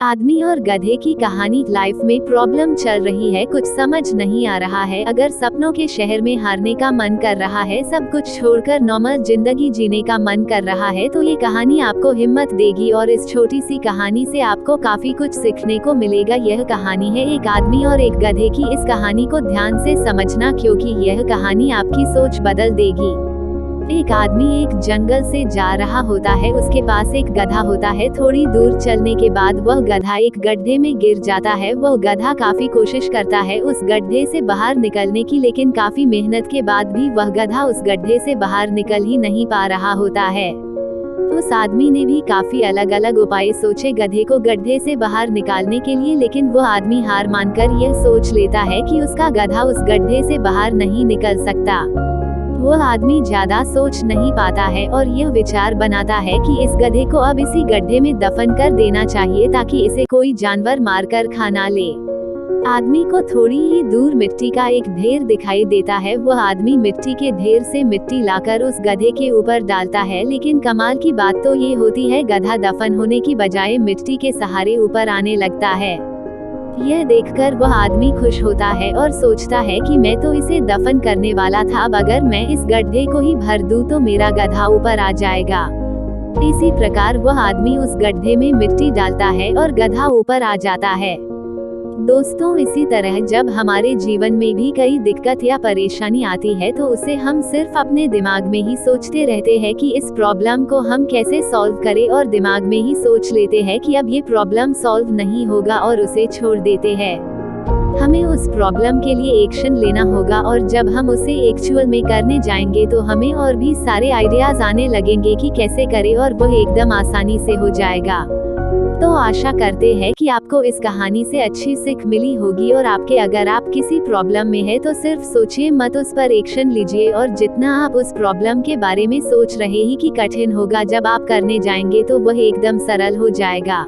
आदमी और गधे की कहानी। लाइफ में प्रॉब्लम चल रही है, कुछ समझ नहीं आ रहा है। अगर सपनों के शहर में हारने का मन कर रहा है, सब कुछ छोड़कर नॉर्मल जिंदगी जीने का मन कर रहा है, तो ये कहानी आपको हिम्मत देगी और इस छोटी सी कहानी से आपको काफी कुछ सीखने को मिलेगा। यह कहानी है एक आदमी और एक गधे की। इस कहानी को ध्यान से समझना, क्योंकि यह कहानी आपकी सोच बदल देगी। एक आदमी एक जंगल से जा रहा होता है, उसके पास एक गधा होता है। थोड़ी दूर चलने के बाद वह गधा एक गड्ढे में गिर जाता है। वह गधा काफी कोशिश करता है उस गड्ढे से बाहर निकलने की, लेकिन काफी मेहनत के बाद भी वह गधा उस गड्ढे से बाहर निकल ही नहीं पा रहा होता है। उस आदमी ने भी काफी अलग अलग उपाय सोचे गधे को गड्ढे से बाहर निकालने के लिए, लेकिन वह आदमी हार मानकर यह सोच लेता है कि उसका गधा उस गड्ढे से बाहर नहीं निकल सकता। वह आदमी ज्यादा सोच नहीं पाता है और यह विचार बनाता है कि इस गधे को अब इसी गड्ढे में दफन कर देना चाहिए, ताकि इसे कोई जानवर मारकर खा ना ले। आदमी को थोड़ी ही दूर मिट्टी का एक ढेर दिखाई देता है। वह आदमी मिट्टी के ढेर से मिट्टी लाकर उस गधे के ऊपर डालता है, लेकिन कमाल की बात तो ये होती है, गधा दफन होने की बजाय मिट्टी के सहारे ऊपर आने लगता है। यह देखकर वह आदमी खुश होता है और सोचता है कि मैं तो इसे दफन करने वाला था, अब अगर मैं इस गड्ढे को ही भर दूं तो मेरा गधा ऊपर आ जाएगा। इसी प्रकार वह आदमी उस गड्ढे में मिट्टी डालता है और गधा ऊपर आ जाता है। दोस्तों, इसी तरह जब हमारे जीवन में भी कई दिक्कत या परेशानी आती है, तो उसे हम सिर्फ अपने दिमाग में ही सोचते रहते हैं कि इस प्रॉब्लम को हम कैसे सॉल्व करें, और दिमाग में ही सोच लेते हैं कि अब ये प्रॉब्लम सॉल्व नहीं होगा और उसे छोड़ देते हैं। हमें उस प्रॉब्लम के लिए एक्शन लेना होगा, और जब हम उसे एक्चुअल में करने जाएंगे तो हमें और भी सारे आइडियाज आने लगेंगे कि कैसे करें, और वह एकदम आसानी से हो जाएगा। तो आशा करते हैं कि आपको इस कहानी से अच्छी सीख मिली होगी, और अगर आप किसी प्रॉब्लम में है तो सिर्फ सोचिए मत, उस पर एक्शन लीजिए। और जितना आप उस प्रॉब्लम के बारे में सोच रहे ही कि कठिन होगा, जब आप करने जाएंगे तो वह एकदम सरल हो जाएगा।